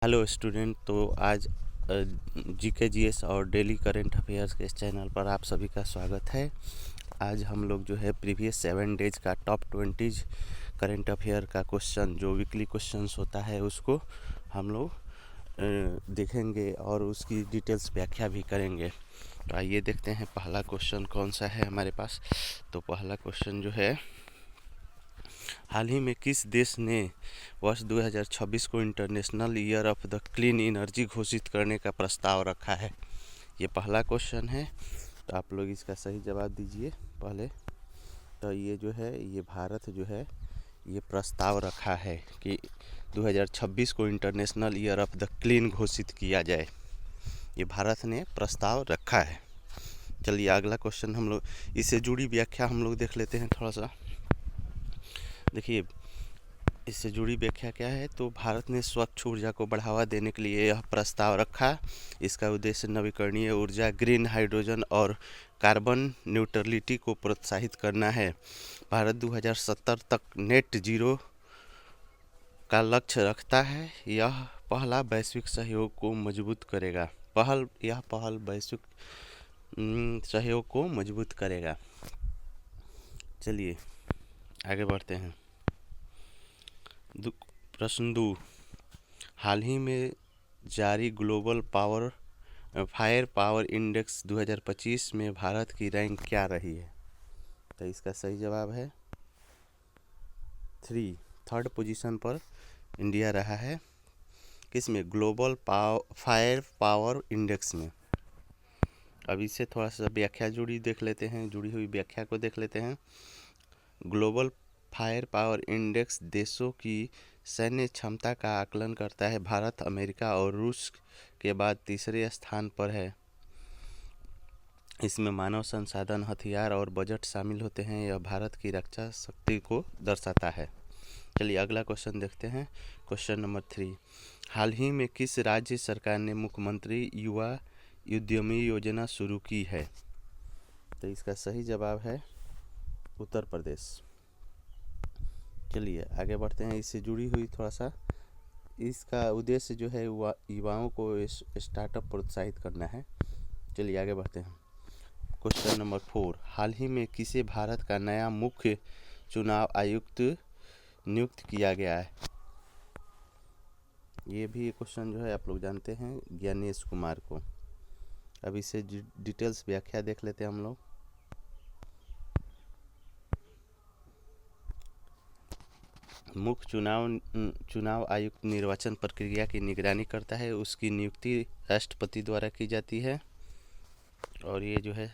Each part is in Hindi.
Hello student. तो आज जीके जीएस और डेली करंट अफेयर्स के इस चैनल पर आप सभी का स्वागत है। आज हम लोग जो है प्रीवियस 7 डेज का टॉप 20 करंट अफेयर का क्वेश्चन जो वीकली क्वेश्चंस होता है उसको हम लोग देखेंगे और उसकी डिटेल्स व्याख्या भी करेंगे। तो आइए देखते हैं पहला क्वेश्चन कौन सा है हमारे पास। तो पहला क्वेश्चन जो है, हाल ही में किस देश ने वर्ष 2026 को international year of the clean energy घोषित करने का प्रस्ताव रखा है? ये पहला क्वेश्चन है, तो आप लोग इसका सही जवाब दीजिए पहले। तो ये जो है, ये भारत जो है ये प्रस्ताव रखा है कि 2026 को international year of the clean घोषित किया जाए। ये भारत ने प्रस्ताव रखा है। चलिए अगला क्वेश्चन हम लोग इससे जुड़ी व्याख्या हम लोग देख लेते हैं थोड़ा सा। देखिए, इससे जुड़ी व्याख्या क्या है। तो भारत ने स्वच्छ ऊर्जा को बढ़ावा देने के लिए यह प्रस्ताव रखा। इसका उद्देश्य नवीकरणीय ऊर्जा, ग्रीन हाइड्रोजन और कार्बन न्यूट्रलिटी को प्रोत्साहित करना है। भारत 2070 तक नेट जीरो का लक्ष्य रखता है। यह पहला वैश्विक सहयोग को मजबूत करेगा। यह पहल वैश्विक सहयोग को मजबूत करेगा। चलिए आगे बढ़ते हैं। प्रश्न 2, हाल ही में जारी ग्लोबल फायर पावर इंडेक्स 2025 में भारत की रैंक क्या रही है? तो इसका सही जवाब है 3rd पोजीशन पर इंडिया रहा है। किसमें? ग्लोबल फायर पावर इंडेक्स में। अब इससे थोड़ा सा व्याख्या जुड़ी हुई व्याख्या को देख लेते हैं। ग्लोबल फायर पावर इंडेक्स देशों की सैन्य क्षमता का आकलन करता है। भारत अमेरिका और रूस के बाद तीसरे स्थान पर है। इसमें मानव संसाधन, हथियार और बजट शामिल होते हैं। यह भारत की रक्षा शक्ति को दर्शाता है। चलिए अगला क्वेश्चन देखते हैं। क्वेश्चन नंबर 3, हाल ही में किस राज्य सरकार ने मुख्यमंत्री युवा उद्यमी योजना शुरू की है? तो इसका सही जवाब है उत्तर प्रदेश। चलिए आगे बढ़ते हैं। इससे जुड़ी हुई थोड़ा सा, इसका उद्देश्य जो है युवाओं को स्टार्टअप प्रोत्साहित करना है। चलिए आगे बढ़ते हैं। क्वेश्चन नंबर 4, हाल ही में किसे भारत का नया मुख्य चुनाव आयुक्त नियुक्त किया गया है? ये भी क्वेश्चन जो है आप लोग जानते हैं, ज्ञानेश कुमार को। अब इसे डिटेल्स व्याख्या देख लेते हैं हम लोग। मुख्य चुनाव आयुक्त निर्वाचन प्रक्रिया की निगरानी करता है। उसकी नियुक्ति राष्ट्रपति द्वारा की जाती है और ये जो है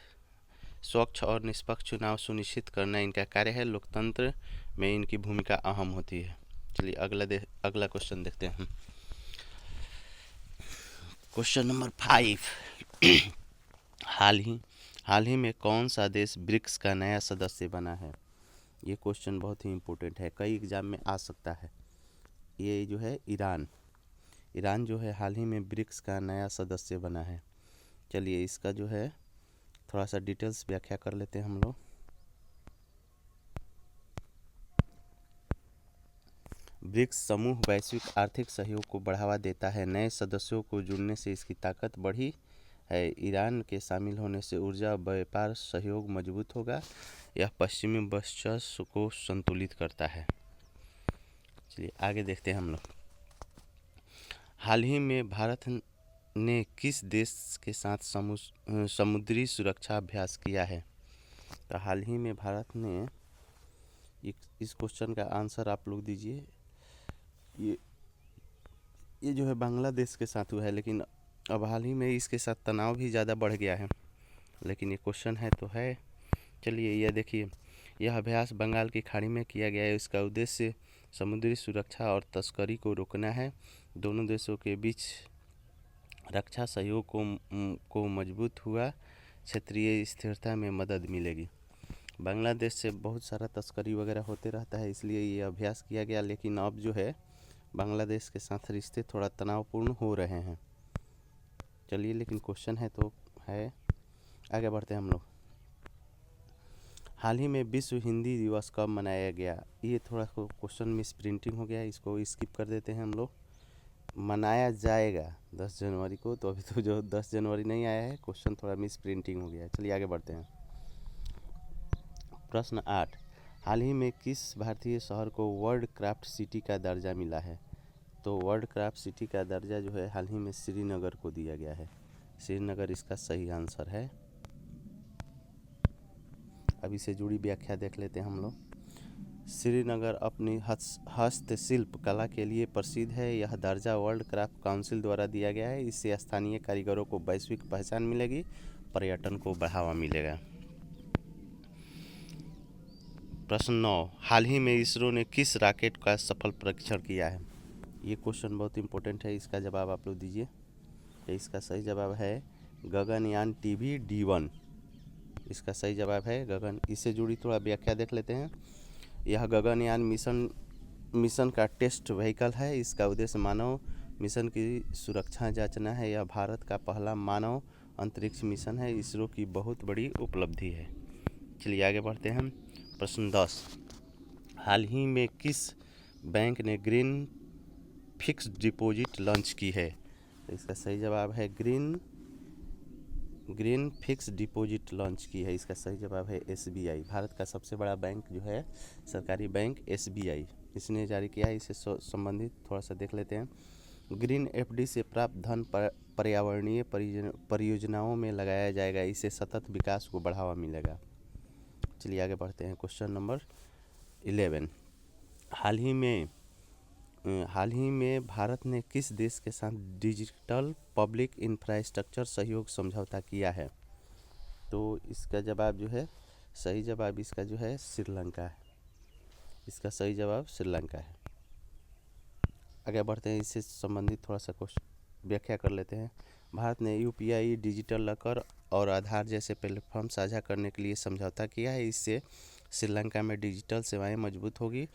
स्वच्छ और निष्पक्ष चुनाव सुनिश्चित करना इनका कार्य है। लोकतंत्र में इनकी भूमिका अहम होती है। चलिए अगला क्वेश्चन देखते हैं। क्वेश्चन नंबर 5, हाल ही में कौन सा देश ब्रिक्स का नया सदस्य बना है? ये क्वेश्चन बहुत ही इम्पोर्टेंट है, कई एग्जाम में आ सकता है। ये जो है ईरान जो है हाल ही में ब्रिक्स का नया सदस्य बना है। चलिए इसका जो है थोड़ा सा डिटेल्स व्याख्या कर लेते हैं हम लोग। ब्रिक्स समूह वैश्विक आर्थिक सहयोग को बढ़ावा देता है। नए सदस्यों को जुड़ने से इसकी ताकत बढ़ी है। ईरान के शामिल होने से ऊर्जा व्यापार सहयोग मजबूत होगा। यह पश्चिमी वर्चस्व को संतुलित करता है। चलिए आगे देखते हैं हम लोग। हाल ही में भारत ने किस देश के साथ समुद्री सुरक्षा अभ्यास किया है? तो हाल ही में भारत ने, इस क्वेश्चन का आंसर आप लोग दीजिए। ये जो है बांग्लादेश के साथ हुआ है, लेकिन अब हाल ही में इसके साथ तनाव भी ज़्यादा बढ़ गया है, लेकिन ये क्वेश्चन है तो है। चलिए यह देखिए, यह अभ्यास बंगाल की खाड़ी में किया गया है। इसका उद्देश्य समुद्री सुरक्षा और तस्करी को रोकना है। दोनों देशों के बीच रक्षा सहयोग को मजबूत हुआ। क्षेत्रीय स्थिरता में मदद मिलेगी। बांग्लादेश से बहुत सारा तस्करी वगैरह होते रहता है, इसलिए ये अभ्यास किया गया। लेकिन अब जो है बांग्लादेश के साथ रिश्ते थोड़ा तनावपूर्ण हो रहे हैं। चलिए लेकिन क्वेश्चन है तो है। आगे बढ़ते हैं हम लोग। हाल ही में विश्व हिंदी दिवस कब मनाया गया? ये थोड़ा क्वेश्चन मिस प्रिंटिंग हो गया, इसको स्किप कर देते हैं हम लोग। मनाया जाएगा 10 जनवरी को, तो अभी तो जो 10 जनवरी नहीं आया है, क्वेश्चन थोड़ा मिस प्रिंटिंग हो गया है। चलिए आगे बढ़ते हैं। प्रश्न 8, हाल ही में किस भारतीय शहर को वर्ल्ड क्राफ्ट सिटी का दर्जा मिला है? तो वर्ल्ड क्राफ्ट सिटी का दर्जा जो है हाल ही में श्रीनगर को दिया गया है। श्रीनगर इसका सही आंसर है। अब इससे जुड़ी व्याख्या देख लेते हैं हम लोग। श्रीनगर अपनी हस्तशिल्प कला के लिए प्रसिद्ध है। यह दर्जा वर्ल्ड क्राफ्ट काउंसिल द्वारा दिया गया है। इससे स्थानीय कारीगरों को वैश्विक पहचान मिलेगी, पर्यटन को बढ़ावा मिलेगा। प्रश्न 9, हाल ही में इसरो ने किस रॉकेट का सफल परीक्षण किया है? ये क्वेश्चन बहुत इंपॉर्टेंट है, इसका जवाब आप लोग दीजिए। तो इसका सही जवाब है गगनयान TB-D1। इसका सही जवाब है गगन। इससे जुड़ी थोड़ा व्याख्या देख लेते हैं। यह गगनयान मिशन का टेस्ट व्हीकल है। इसका उद्देश्य मानव मिशन की सुरक्षा जांचना है। यह भारत का पहला मानव अंतरिक्ष मिशन है। इसरो की बहुत बड़ी उपलब्धि है। चलिए आगे बढ़ते हैं। प्रश्न 10, हाल ही में किस बैंक ने ग्रीन फिक्स्ड डिपॉजिट लॉन्च की है? तो इसका सही जवाब है ग्रीन फिक्स डिपॉजिट लॉन्च की है। इसका सही जवाब है SBI। भारत का सबसे बड़ा बैंक जो है सरकारी बैंक SBI, इसने जारी किया है। इससे संबंधित थोड़ा सा देख लेते हैं। ग्रीन FD से प्राप्त धन पर्यावरणीय परियोजनाओं में लगाया जाएगा। इससे सतत विकास को बढ़ावा मिलेगा। चलिए आगे बढ़ते हैं। क्वेश्चन नंबर 11, हाल ही में भारत ने किस देश के साथ डिजिटल पब्लिक इंफ्रास्ट्रक्चर सहयोग समझौता किया है? तो इसका जवाब जो है सही जवाब इसका जो है श्रीलंका है। इसका सही जवाब श्रीलंका है। आगे बढ़ते हैं। इससे संबंधित थोड़ा सा क्वेश्चन व्याख्या कर लेते हैं। भारत ने UPI, डिजिटल लॉकर और आधार जैसे प्लेटफॉर्म साझा करने के लिए समझौता किया है। इससे श्रीलंका में डिजिटल सेवाएं मजबूत होगी।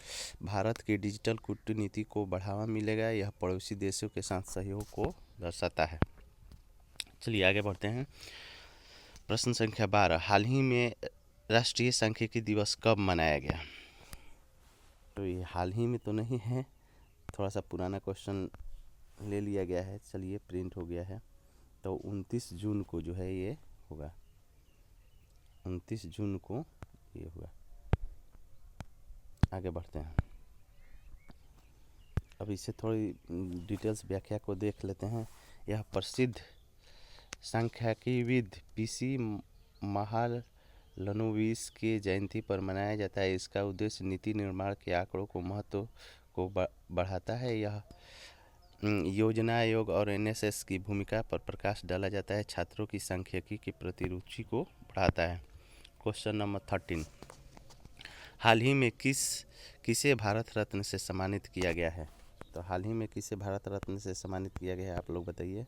भारत की डिजिटल कूटनीति को बढ़ावा मिलेगा। यह पड़ोसी देशों के साथ सहयोग को दर्शाता है। चलिए आगे बढ़ते हैं। प्रश्न संख्या 12, हाल ही में राष्ट्रीय सांख्यिकी दिवस कब मनाया गया? तो ये हाल ही में तो नहीं है, थोड़ा सा पुराना क्वेश्चन ले लिया गया है। चलिए प्रिंट हो गया है। तो 29 जून को जो है ये होगा। 29 जून को ये होगा। आगे बढ़ते हैं। अब इससे थोड़ी डिटेल्स व्याख्या को देख लेते हैं। यह प्रसिद्ध सांख्यिकीविद PC महालनोबिस के जयंती पर मनाया जाता है। इसका उद्देश्य नीति निर्माण के आंकड़ों को महत्व को बढ़ाता है। यह योजना आयोग और NSS की भूमिका पर प्रकाश डाला जाता है। छात्रों की सांख्यिकी के प्रति रुचि को बढ़ाता है। क्वेश्चन नंबर 13, हाल ही में किसे भारत रत्न से सम्मानित किया गया है? तो हाल ही में किसे भारत रत्न से सम्मानित किया गया है, आप लोग बताइए।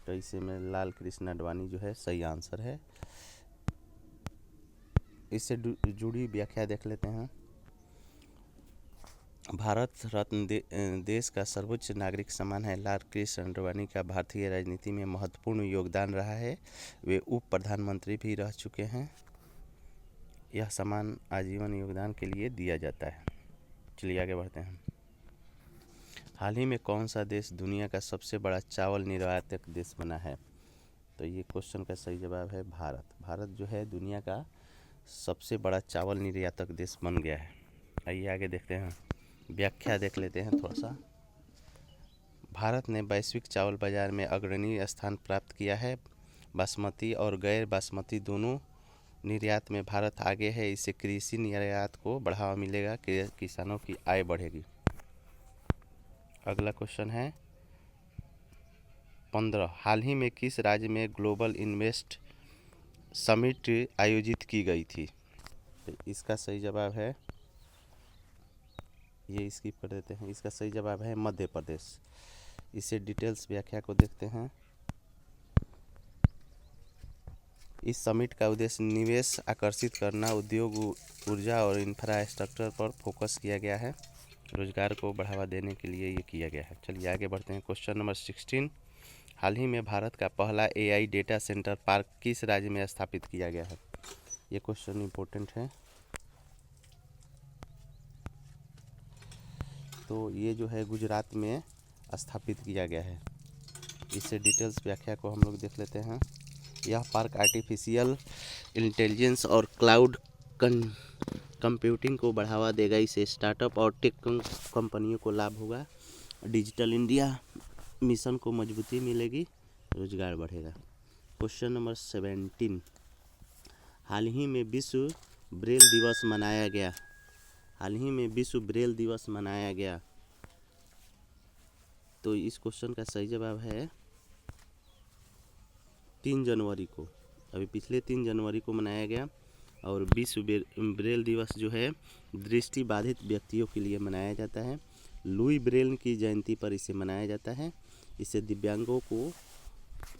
तो इसे में लाल कृष्ण आडवाणी जो है सही आंसर है। इससे जुड़ी व्याख्या देख लेते हैं। भारत रत्न देश का सर्वोच्च नागरिक सम्मान है। लाल कृष्ण आडवाणी का भारतीय राजनीति में महत्वपूर्ण योगदान रहा है। वे उप प्रधानमंत्री भी रह चुके हैं। यह सम्मान आजीवन योगदान के लिए दिया जाता है। चलिए आगे बढ़ते हैं। हाल ही में कौन सा देश दुनिया का सबसे बड़ा चावल निर्यातक देश बना है? तो ये क्वेश्चन का सही जवाब है भारत। भारत जो है दुनिया का सबसे बड़ा चावल निर्यातक देश बन गया है। आइए आगे देखते हैं, व्याख्या देख लेते हैं थोड़ा सा। भारत ने वैश्विक चावल बाजार में अग्रणी स्थान प्राप्त किया है। बासमती और गैर बासमती दोनों निर्यात में भारत आगे है। इससे कृषि निर्यात को बढ़ावा मिलेगा, किसानों की आय बढ़ेगी। अगला क्वेश्चन है 15, हाल ही में किस राज्य में ग्लोबल इन्वेस्ट समिट आयोजित की गई थी? तो इसका सही जवाब है, ये स्किप कर देते हैं। इसका सही जवाब है मध्य प्रदेश। इसे डिटेल्स व्याख्या को देखते हैं। इस समिट का उद्देश्य निवेश आकर्षित करना, उद्योग, ऊर्जा और इंफ्रास्ट्रक्चर पर फोकस किया गया है। रोजगार को बढ़ावा देने के लिए ये किया गया है। चलिए आगे बढ़ते हैं। क्वेश्चन नंबर 16, हाल ही में भारत का पहला AI डेटा सेंटर पार्क किस राज्य में स्थापित किया गया है? ये क्वेश्चन इम्पोर्टेंट है। तो ये जो है गुजरात में स्थापित किया गया है। इससे डिटेल्स व्याख्या को हम लोग देख लेते हैं। यह पार्क आर्टिफिशियल इंटेलिजेंस और क्लाउड कंप्यूटिंग को बढ़ावा देगा। इससे स्टार्टअप और टेक कंपनियों को लाभ होगा। डिजिटल इंडिया मिशन को मजबूती मिलेगी, रोजगार बढ़ेगा। क्वेश्चन नंबर 17, हाल ही में विश्व ब्रेल दिवस मनाया गया। हाल ही में विश्व ब्रेल दिवस मनाया गया। तो इस क्वेश्चन का सही जवाब है 3 जनवरी को। अभी पिछले 3 जनवरी को मनाया गया। और विश्व ब्रेल दिवस जो है दृष्टि बाधित व्यक्तियों के लिए मनाया जाता है। लुई ब्रेल की जयंती पर इसे मनाया जाता है। इससे दिव्यांगों को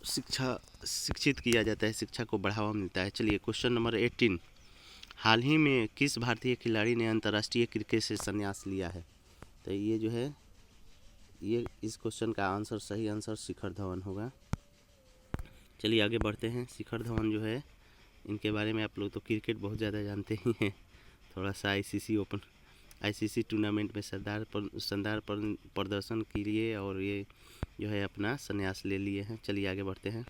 शिक्षित किया जाता है, शिक्षा को बढ़ावा मिलता है। चलिए क्वेश्चन नंबर 18, हाल ही में किस भारतीय खिलाड़ी ने अंतर्राष्ट्रीय क्रिकेट से संन्यास लिया है। तो ये जो है ये इस क्वेश्चन का आंसर, सही आंसर शिखर धवन होगा। चलिए आगे बढ़ते हैं। शिखर धवन जो है इनके बारे में आप लोग तो क्रिकेट बहुत ज़्यादा जानते ही हैं। थोड़ा सा आईसीसी टूर्नामेंट में शानदार प्रदर्शन के लिए और ये जो है अपना संन्यास ले लिए हैं। चलिए आगे बढ़ते हैं।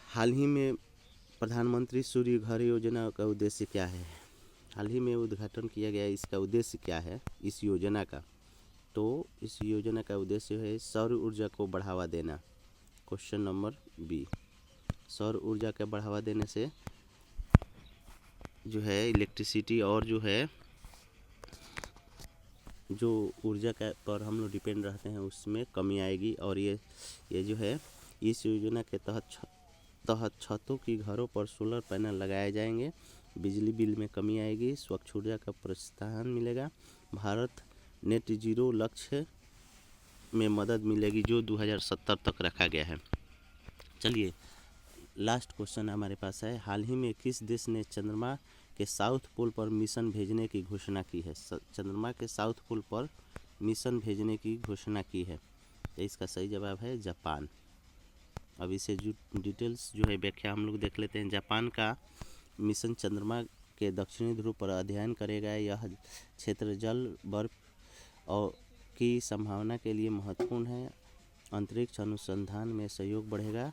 हाल ही में प्रधानमंत्री सूर्य घर योजना का उद्देश्य क्या है। हाल ही में उद्घाटन किया गया, इसका उद्देश्य क्या है इस योजना का। तो इस योजना का उद्देश्य है सौर ऊर्जा को बढ़ावा देना। क्वेश्चन नंबर बी, सौर ऊर्जा का बढ़ावा देने से जो है इलेक्ट्रिसिटी और जो है जो ऊर्जा का पर हम लोग डिपेंड रहते हैं उसमें कमी आएगी। और ये जो है इस योजना के तहत छतों की घरों पर सोलर पैनल लगाए जाएंगे। बिजली बिल में कमी आएगी, स्वच्छ ऊर्जा का प्रोत्साहन मिलेगा। भारत नेट जीरो लक्ष्य में मदद मिलेगी जो 2070 तक रखा गया है। चलिए लास्ट क्वेश्चन हमारे पास है, हाल ही में किस देश ने चंद्रमा के साउथ पोल पर मिशन भेजने की घोषणा की है। चंद्रमा के साउथ पोल पर मिशन भेजने की घोषणा की है। तो इसका सही जवाब है जापान। अब इसे जो डिटेल्स जो है व्याख्या हम लोग देख लेते हैं। जापान का मिशन चंद्रमा के दक्षिणी ध्रुव पर अध्ययन करेगा। यह क्षेत्र जल, बर्फ और की संभावना के लिए महत्वपूर्ण है। अंतरिक्ष अनुसंधान में सहयोग बढ़ेगा